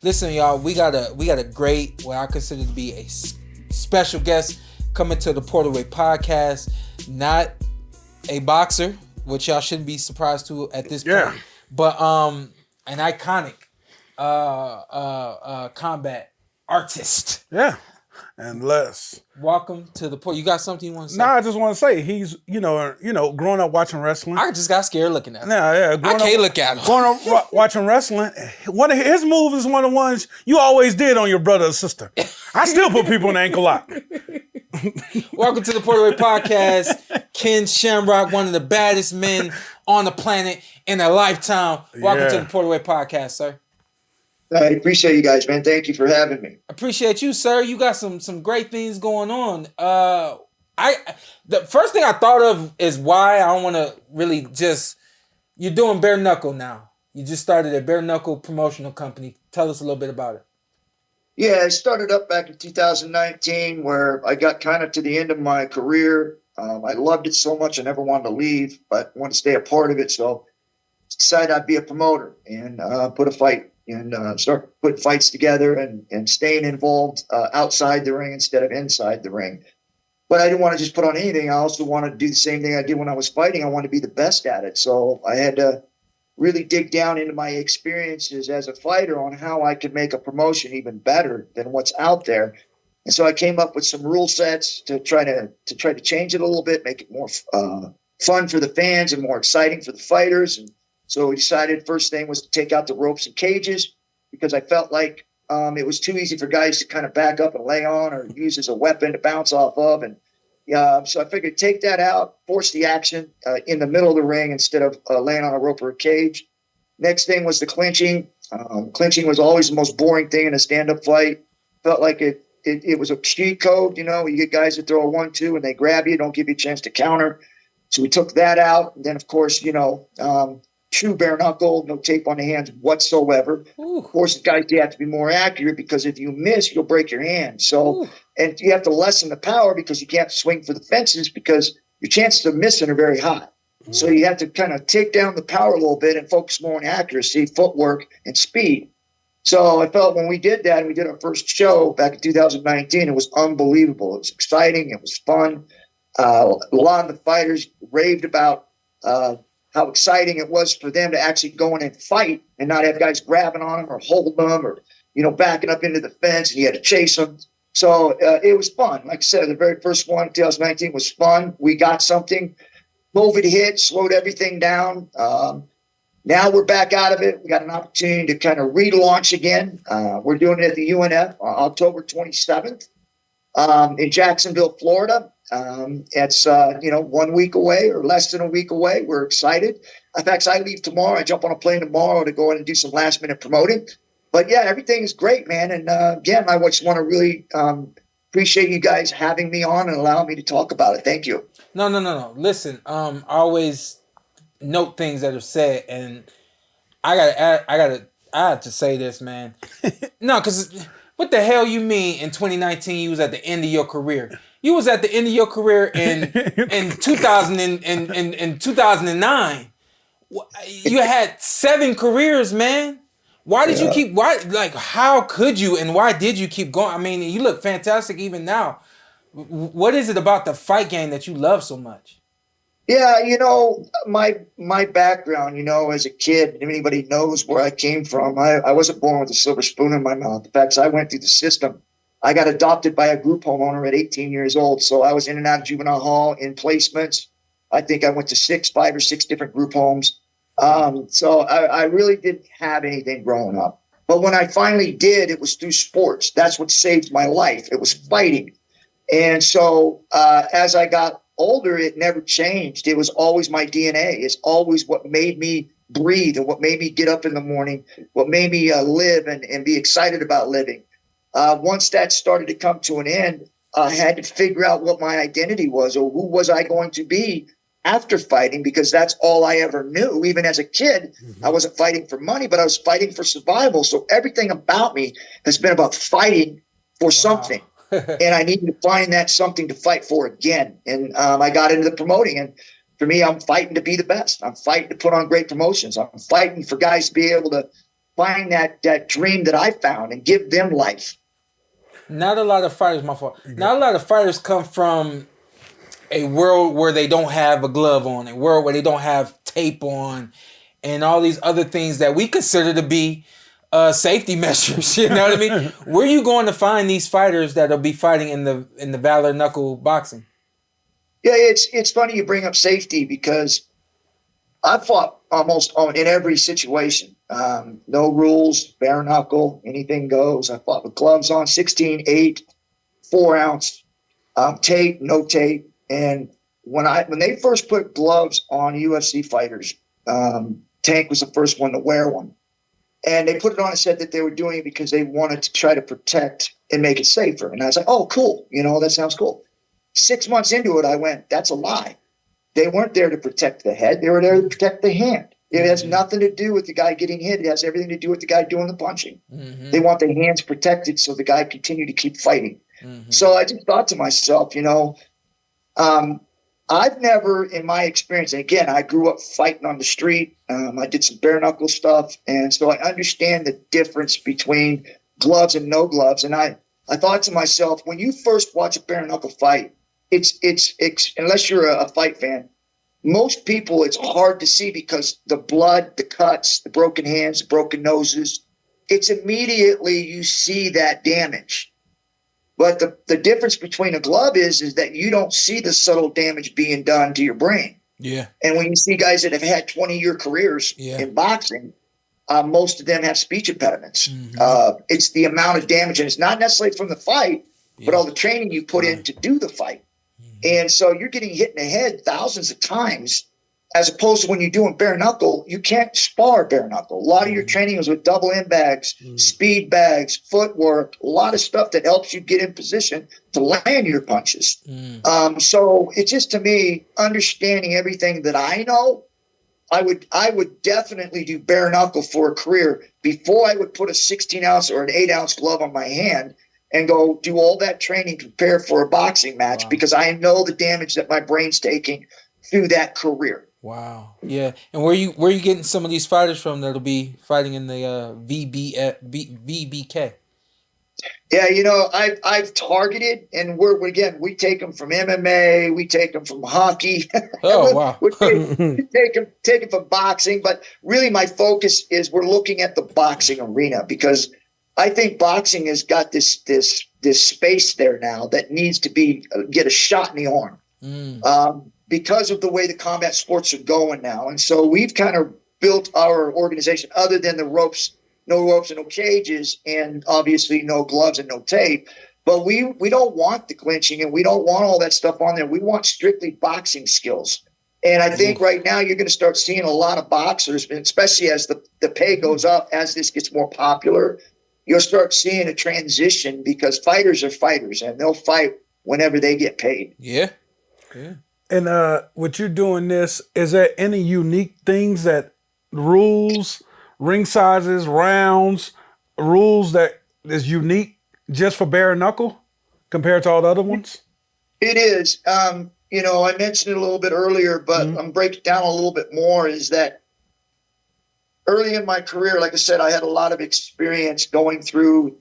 Listen, y'all, we got a great, what I consider to be a special guest coming to the PorterWay Podcast. Not a boxer, which y'all shouldn't be surprised to at this point, but an iconic combat artist. Yeah. And less. Welcome to the port. You got something you want to say? I just want to say he's, growing up watching wrestling. I just got scared looking at him. Yeah. I can't look at him. Growing up watching wrestling, one of his moves is one of the ones you always did on your brother or sister. I still put people in the ankle lock. Welcome to the PorterWay Podcast. Ken Shamrock, one of the baddest men on the planet in a lifetime. Welcome to the PorterWay Podcast, sir. I appreciate you guys, man. Thank you for having me. Appreciate you, sir. You got some great things going on. The first thing I thought of is why I don't want to really just. You're doing Bare Knuckle now. You just started a Bare Knuckle promotional company. Tell us a little bit about it. Yeah, I started up back in 2019, where I got kind of to the end of my career. I loved it so much, I never wanted to leave, but wanted to stay a part of it. So decided I'd be a promoter and put a fight. And start putting fights together and staying involved outside the ring instead of inside the ring. But I didn't want to just put on anything. I also wanted to do the same thing I did when I was fighting. I wanted to be the best at it. So I had to really dig down into my experiences as a fighter on how I could make a promotion even better than what's out there. And so I came up with some rule sets to try to change it a little bit, make it more fun for the fans and more exciting for the fighters. And so we decided first thing was to take out the ropes and cages, because I felt like it was too easy for guys to kind of back up and lay on or use as a weapon to bounce off of. And so I figured take that out, force the action in the middle of the ring instead of laying on a rope or a cage. Next thing was the clinching. Clinching was always the most boring thing in a stand-up fight. Felt like it was a cheat code. You get guys that throw a 1-2 and they grab you, don't give you a chance to counter. So we took that out. And then, of course, true bare knuckle, no tape on the hands whatsoever. Ooh. Of course, guys, you have to be more accurate, because if you miss, you'll break your hand. So, and you have to lessen the power, because you can't swing for the fences, because your chances of missing are very high. So you have to kind of take down the power a little bit and focus more on accuracy, footwork, and speed. So I felt when we did that, and we did our first show back in 2019, it was unbelievable. It was exciting. It was fun. A lot of the fighters raved about how exciting it was for them to actually go in and fight and not have guys grabbing on them or holding them or, backing up into the fence, and you had to chase them. So it was fun. Like I said, the very first one, 2019, was fun. We got something. COVID hit, slowed everything down. Now we're back out of it. We got an opportunity to kind of relaunch again. We're doing it at the UNF on October 27th in Jacksonville, Florida. It's 1 week away or less than a week away. We're excited. In fact, I leave tomorrow. I jump on a plane tomorrow to go in and do some last minute promoting. But yeah, everything is great, man. And again, I just want to really appreciate you guys having me on and allowing me to talk about it. Thank you. No. Listen, I always note things that are said, and I have to say this, man. No, because what the hell you mean in 2019 you was at the end of your career? You was at the end of your career in 2009. You had 7 careers, man. Why did you keep? How could you? And why did you keep going? I mean, you look fantastic even now. What is it about the fight game that you love so much? Yeah, my background, as a kid, if anybody knows where I came from, I wasn't born with a silver spoon in my mouth. In fact, I went through the system. I got adopted by a group homeowner at 18 years old. So I was in and out of juvenile hall in placements. I think I went to 5 or 6 different group homes. So I really didn't have anything growing up. But when I finally did, it was through sports. That's what saved my life. It was fighting. And so as I got older, it never changed. It was always my DNA. It's always what made me breathe and what made me get up in the morning, what made me live and be excited about living. Once that started to come to an end, I had to figure out what my identity was, or who was I going to be after fighting, because that's all I ever knew. Even as a kid, I wasn't fighting for money, but I was fighting for survival. So everything about me has been about fighting for something. And I needed to find that something to fight for again. And I got into the promoting. And for me, I'm fighting to be the best. I'm fighting to put on great promotions. I'm fighting for guys to be able to find that dream that I found and give them life. Not a lot of fighters, my fault. Not a lot of fighters come from a world where they don't have a glove on, a world where they don't have tape on, and all these other things that we consider to be safety measures. You know what I mean? Where are you going to find these fighters that'll be fighting in the Valor Knuckle boxing? Yeah, it's funny you bring up safety because I fought almost in every situation. No rules, bare knuckle, anything goes. I fought with gloves on, 16-8, 4-ounce, tape, no tape. And when they first put gloves on UFC fighters, Tank was the first one to wear one. And they put it on and said that they were doing it because they wanted to try to protect and make it safer. And I was like, oh, cool. That sounds cool. 6 months into it, I went, that's a lie. They weren't there to protect the head. They were there to protect the hand. It has nothing to do with the guy getting hit. It has everything to do with the guy doing the punching. Mm-hmm. They want the hands protected so the guy continue to keep fighting. Mm-hmm. So I just thought to myself, I've never, in my experience, and again, I grew up fighting on the street. I did some bare knuckle stuff. And so I understand the difference between gloves and no gloves. And I thought to myself, when you first watch a bare knuckle fight, it's unless you're a fight fan, most people, it's hard to see because the blood, the cuts, the broken hands, the broken noses, it's immediately you see that damage. But the difference between a glove is that you don't see the subtle damage being done to your brain. Yeah. And when you see guys that have had 20-year careers in boxing, most of them have speech impediments. Mm-hmm. It's the amount of damage, and it's not necessarily from the fight, but all the training you put in to do the fight. And so you're getting hit in the head thousands of times, as opposed to when you're doing bare knuckle, you can't spar bare knuckle. A lot of your training is with double end bags, speed bags, footwork, a lot of stuff that helps you get in position to land your punches. So it's just, to me, understanding everything that I know, I would definitely do bare knuckle for a career before I would put a 16-ounce or an 8-ounce glove on my hand and go do all that training to prepare for a boxing match, because I know the damage that my brain's taking through that career. Wow. Yeah. And where you getting some of these fighters from that'll be fighting in the VBK? Yeah, I've targeted, and we take them from MMA, we take them from hockey. Oh, wow. we take them from boxing, but really my focus is we're looking at the boxing arena, because I think boxing has got this space there now that needs to get a shot in the arm. Because of the way the combat sports are going now. And so we've kind of built our organization, other than the ropes and no cages, and obviously no gloves and no tape. But we don't want the clinching, and we don't want all that stuff on there. We want strictly boxing skills. And I think right now you're going to start seeing a lot of boxers, especially as the pay goes up, as this gets more popular, you'll start seeing a transition, because fighters are fighters, and they'll fight whenever they get paid. Yeah. Yeah. And with you doing this, is there any unique things, that rules, ring sizes, rounds, rules that is unique just for bare knuckle compared to all the other ones? It is. I mentioned it a little bit earlier, but I'm going to break it down a little bit more, is that early in my career, like I said, I had a lot of experience going through,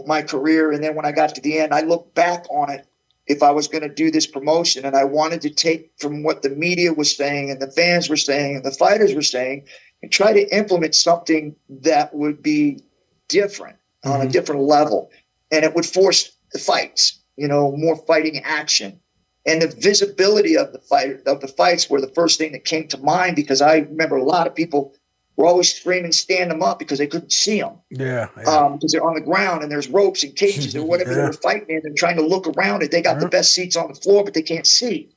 my career. And then when I got to the end, I looked back on it, if I was going to do this promotion, and I wanted to take from what the media was saying and the fans were saying and the fighters were saying, and try to implement something that would be different on a different level. And it would force the fights, more fighting action. And the visibility of the fights were the first thing that came to mind, because I remember a lot of people were always screaming, stand them up, because they couldn't see them. Yeah. Because they're on the ground and there's ropes and cages or whatever they're fighting in. They're trying to look around it. They got the best seats on the floor, but they can't see.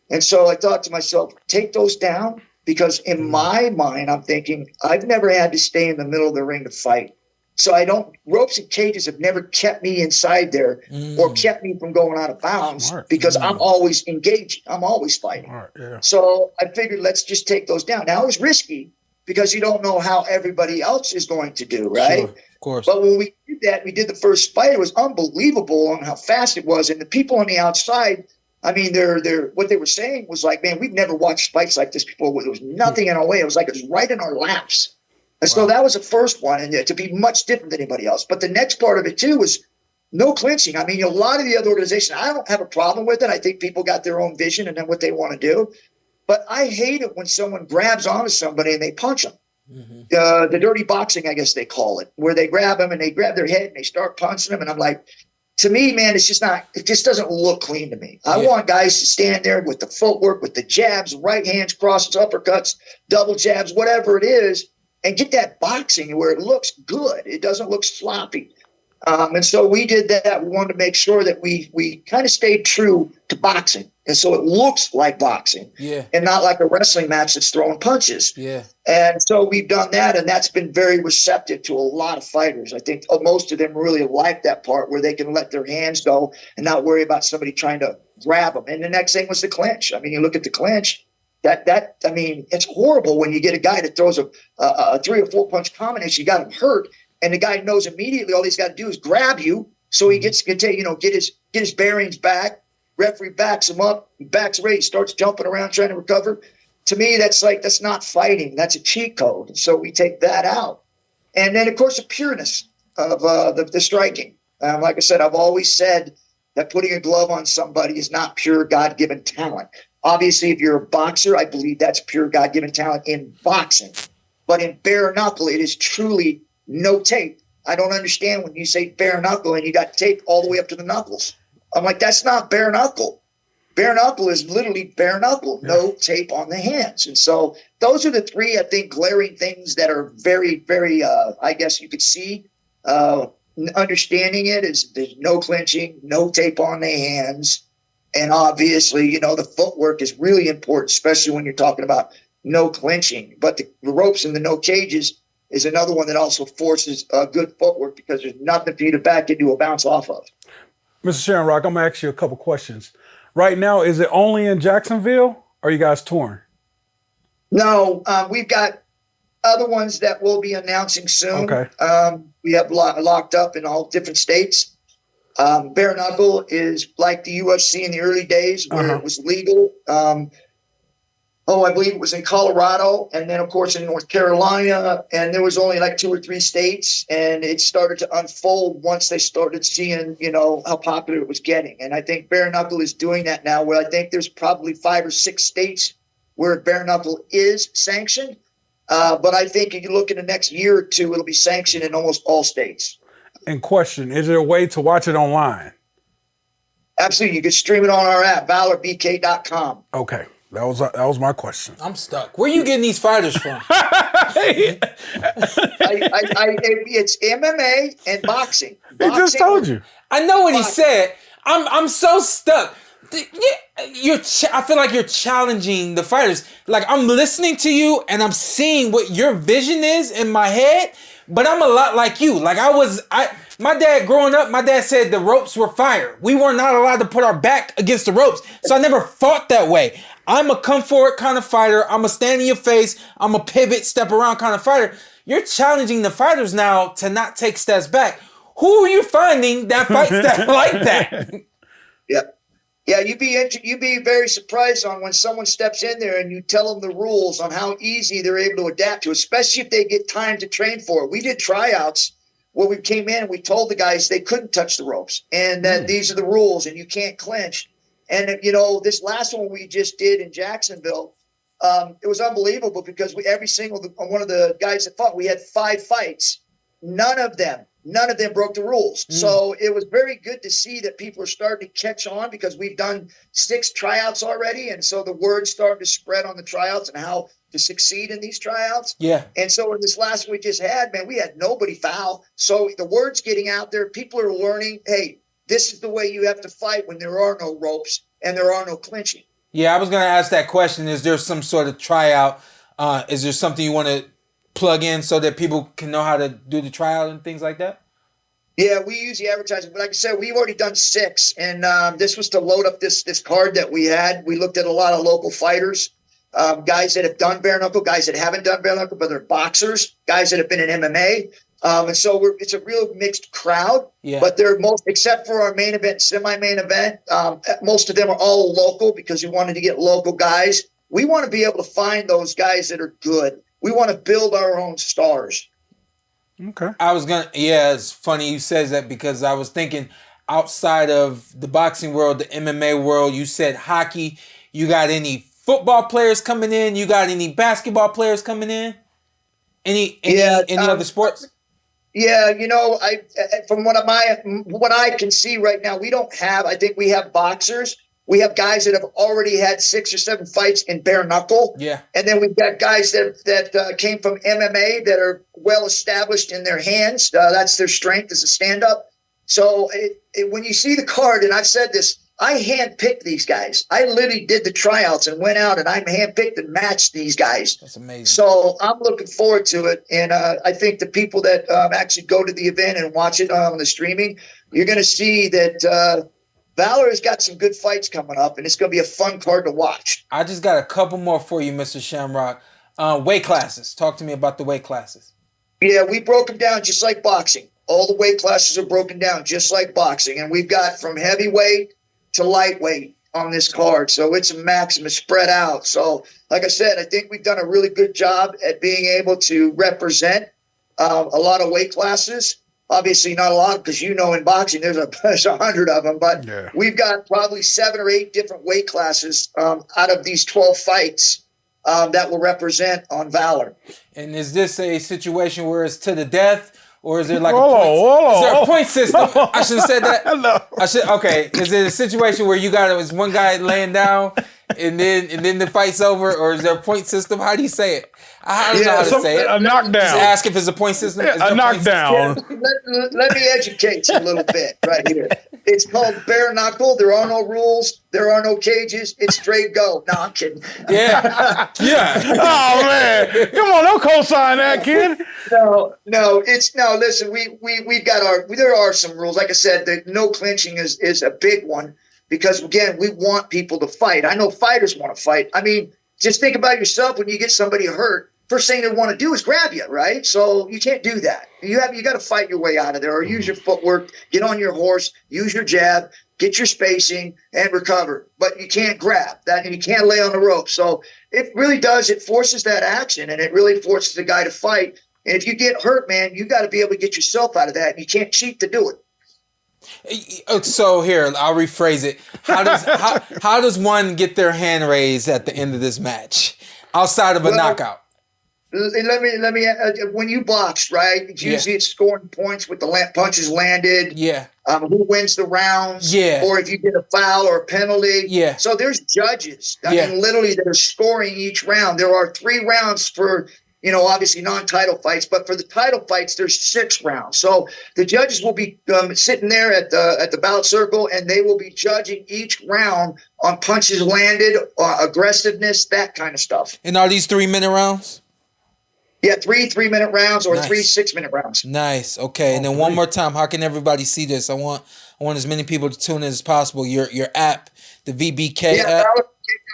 And so I thought to myself, take those down, because in my mind, I'm thinking, I've never had to stay in the middle of the ring to fight. So ropes and cages have never kept me inside there or kept me from going out of bounds, because I'm always engaging. I'm always fighting. So I figured, let's just take those down. Now, it was risky, because you don't know how everybody else is going to do, right? Sure, of course. But when we did that, we did the first fight, it was unbelievable on how fast it was. And the people on the outside, I mean, what they were saying was like, man, we've never watched fights like this before. There was nothing in our way. It was like it was right in our laps. And so that was the first one, and to be much different than anybody else. But the next part of it too was no clinching. I mean, a lot of the other organizations, I don't have a problem with it. I think people got their own vision and then what they want to do. But I hate it when someone grabs onto somebody and they punch them. The dirty boxing, I guess they call it, where they grab them and they grab their head and they start punching them. And I'm like, to me, man, it just doesn't look clean to me. I want guys to stand there with the footwork, with the jabs, right hands, crosses, uppercuts, double jabs, whatever it is, and get that boxing where it looks good. It doesn't look sloppy. And so we did that. We wanted to make sure that we kind of stayed true to boxing. And so it looks like boxing and not like a wrestling match that's throwing punches. Yeah. And so we've done that, and that's been very receptive to a lot of fighters. I think most of them really like that part where they can let their hands go and not worry about somebody trying to grab them. And the next thing was the clinch. I mean, you look at the clinch. I mean, it's horrible when you get a guy that throws a 3 or 4 punch combination. You got him hurt, and the guy knows immediately all he's got to do is grab you, so he gets to get his bearings back. Referee backs him up, backs away, he starts jumping around trying to recover. To me, that's not fighting. That's a cheat code. So we take that out. And then, of course, the pureness of the striking. Like I said, I've always said that putting a glove on somebody is not pure God-given talent. Obviously, if you're a boxer, I believe that's pure God-given talent in boxing. But in bare knuckle, it is truly no tape. I don't understand when you say bare knuckle and you got tape all the way up to the knuckles. I'm like, that's not bare knuckle. Bare knuckle is literally bare knuckle, no tape on the hands. And so those are the three, I think, glaring things that are very, very, I guess you could see. Understanding it is there's no clinching, no tape on the hands. And obviously, the footwork is really important, especially when you're talking about no clinching. But the ropes and the no cages is another one that also forces good footwork because there's nothing for you to back into a bounce off of. Mr. Shamrock, I'm going to ask you a couple questions. Right now, is it only in Jacksonville, or are you guys touring? No, we've got other ones that we'll be announcing soon. Okay. We have locked up in all different states. Bare knuckle is like the UFC in the early days where it was legal. I believe it was in Colorado, and then, of course, in North Carolina, and there was only like 2 or 3 states, and it started to unfold once they started seeing, how popular it was getting. And I think bare knuckle is doing that now, where I think there's probably 5 or 6 states where bare knuckle is sanctioned. But I think if you look in the next year or two, it'll be sanctioned in almost all states. And question, is there a way to watch it online? Absolutely. You can stream it on our app, valorbk.com. Okay. That was my question. I'm stuck. Where are you getting these fighters from? It's MMA and boxing. He just told you. I know what he said. I'm so stuck. I feel like you're challenging the fighters. Like, I'm listening to you and I'm seeing what your vision is in my head, but I'm a lot like you. Like my dad growing up, my dad said the ropes were fire. We were not allowed to put our back against the ropes. So I never fought that way. I'm a come forward kind of fighter. I'm a stand in your face. I'm a pivot, step around kind of fighter. You're challenging the fighters now to not take steps back. Who are you finding that fights that like that? Yeah, you'd be very surprised on when someone steps in there and you tell them the rules on how easy they're able to adapt to, especially if they get time to train for it. We did tryouts where we came in and we told the guys they couldn't touch the ropes and that these are the rules and you can't clinch. And, this last one we just did in Jacksonville, it was unbelievable because every single one of the guys that fought, we had 5 fights. None of them broke the rules. So it was very good to see that people are starting to catch on because we've done 6 tryouts already. And so the word's starting to spread on the tryouts and how to succeed in these tryouts. Yeah. And so in this last one we just had, man, we had nobody foul. So the word's getting out there. People are learning, hey, this is the way you have to fight when there are no ropes and there are no clinching. Yeah, I was going to ask that question. Is there some sort of tryout? Is there something you want to plug in so that people can know how to do the tryout and things like that? Yeah, we use the advertising. But like I said, we've already done 6. And this was to load up this card that we had. We looked at a lot of local fighters, guys that have done bare knuckle, guys that haven't done bare knuckle, but they're boxers, guys that have been in MMA. And so it's a real mixed crowd, but they're most, except for our main event, semi-main event, most of them are all local because we wanted to get local guys. We want to be able to find those guys that are good We want to build our own stars. Okay. It's funny you said that because I was thinking outside of the boxing world, the MMA world, you said hockey. You got any football players coming in? You got any basketball players coming in? Any other sports? Yeah, from what I can see right now, we don't have. I think we have boxers. We have guys that have already had 6 or 7 fights in bare knuckle. Yeah, and then we've got guys that came from MMA that are well established in their hands. That's their strength as a stand up. So when you see the card, and I've said this, I handpicked these guys. I literally did the tryouts and went out and I handpicked and matched these guys. That's amazing. So I'm looking forward to it. And I think the people that actually go to the event and watch it on the streaming, you're going to see that Valor has got some good fights coming up, and it's going to be a fun card to watch. I just got a couple more for you, Mr. Shamrock. Weight classes. Talk to me about the weight classes. Yeah, we broke them down just like boxing. All the weight classes are broken down just like boxing. And we've got from heavyweight to lightweight on this card. So it's a maximum spread out. So like I said, I think we've done a really good job at being able to represent a lot of weight classes. Obviously not a lot because in boxing there's 100 of them, but we've got probably 7 or 8 different weight classes out of these 12 fights that will represent on Valor. And is this a situation where it's to the death? Or is there like is there a point system? I should have said that. No. Okay. Is it a situation where you got is one guy laying down and then the fight's over, or is there a point system? How do you say it? I don't know how to say it. A knockdown. Just ask if it's a point system. A knockdown. Let me educate you a little bit right here. It's called bare knuckle. There are no rules. There are no cages. It's straight go. No, I'm kidding. Yeah. Oh man, come on, don't co-sign that, kid. No. Listen, we've got there are some rules. Like I said, the no clinching is a big one because again, we want people to fight. I know fighters want to fight. I mean, just think about yourself when you get somebody hurt. First thing they want to do is grab you, right? So you can't do that. You got to fight your way out of there, or use your footwork, get on your horse, use your jab, get your spacing, and recover. But you can't grab that, and you can't lay on the rope. So it really does. It forces that action, and it really forces the guy to fight. And if you get hurt, man, you got to be able to get yourself out of that. And you can't cheat to do it. So here, I'll rephrase it. How does one get their hand raised at the end of this match outside of a knockout? Let me. When you box, right? Usually it's scoring points with the punches landed. Yeah. Who wins the rounds? Yeah. Or if you get a foul or a penalty. Yeah. So there's judges. I mean, literally, that are scoring each round. There are 3 rounds for obviously non-title fights, but for the title fights, there's 6 rounds. So the judges will be sitting there at the bout circle, and they will be judging each round on punches landed, aggressiveness, that kind of stuff. And are these 3-minute rounds? Yeah, 3 3-minute rounds or 3 6-minute rounds. Nice. Okay. And then one more time, how can everybody see this? I want as many people to tune in as possible. Your app, the VBK app.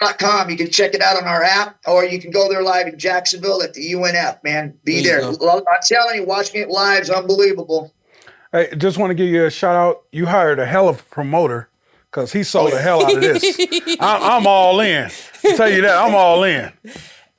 ValorBK.com. You can check it out on our app, or you can go there live in Jacksonville at the UNF, man. Be there. I'm telling you, watching it live is unbelievable. Hey, just want to give you a shout out. You hired a hell of a promoter because he sold the hell out of this. I'm all in. I'll tell you that. I'm all in.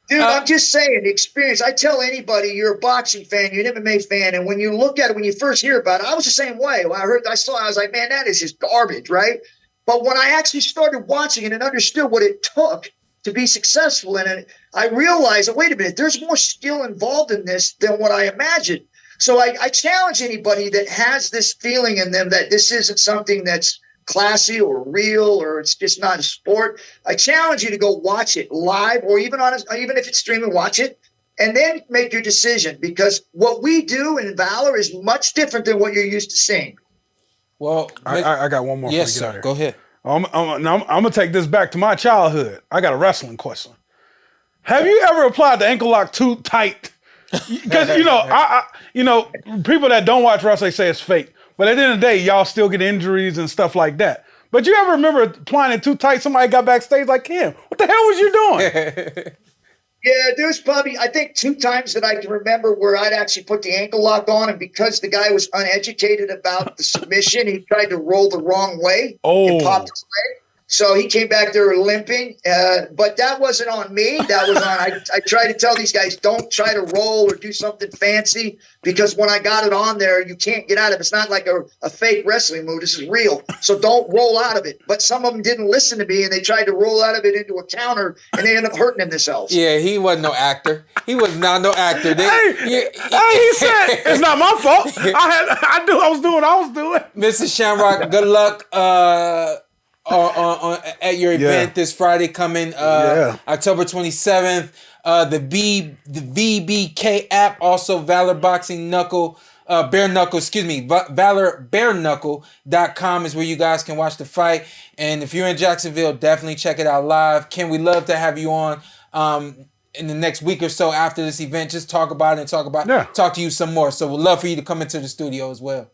Dude, I'm just saying, the experience. I tell anybody, you're a boxing fan, you're an MMA fan, and when you look at it, when you first hear about it, I was the same way. When I was like, man, that is just garbage, right? But when I actually started watching it and understood what it took to be successful in it, I realized, wait a minute, there's more skill involved in this than what I imagined. So I challenge anybody that has this feeling in them that this isn't something that's classy or real, or it's just not a sport. I challenge you to go watch it live, or even if it's streaming, watch it, and then make your decision, because what we do in Valor is much different than what you're used to seeing. Well, I got one more. Yes, sir. Go ahead. I'm gonna take this back to my childhood. I got a wrestling question. Have you ever applied the ankle lock too tight? Because people that don't watch wrestling say it's fake. But at the end of the day, y'all still get injuries and stuff like that. But you ever remember applying it too tight? Somebody got backstage like, Kim, what the hell was you doing? Yeah, there's probably, I think, 2 times that I can remember where I'd actually put the ankle lock on, and because the guy was uneducated about the submission, he tried to roll the wrong way and popped his leg. So he came back there limping, but that wasn't on me. That was on, I try to tell these guys, don't try to roll or do something fancy, because when I got it on there, you can't get out of it. It's not like a fake wrestling move. This is real. So don't roll out of it. But some of them didn't listen to me, and they tried to roll out of it into a counter, and they ended up hurting themselves. Yeah, he wasn't no actor. He was not no actor. He said, it's not my fault. I was doing what I was doing. Mr. Shamrock, good luck at your event this Friday coming October 27th. The VBK app, also Valor Boxing Knuckle, Bare Knuckle, ValorBareKnuckle.com is where you guys can watch the fight. And if you're in Jacksonville, definitely check it out live. Ken, we'd love to have you on in the next week or so after this event. Just talk about it and talk to you some more. So we'd love for you to come into the studio as well.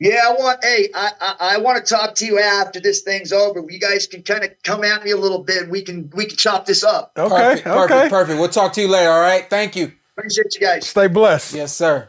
Yeah, I want to talk to you after this thing's over. You guys can kind of come at me a little bit. We can chop this up. Okay, perfect. We'll talk to you later. All right. Thank you. Appreciate you guys. Stay blessed. Yes, sir.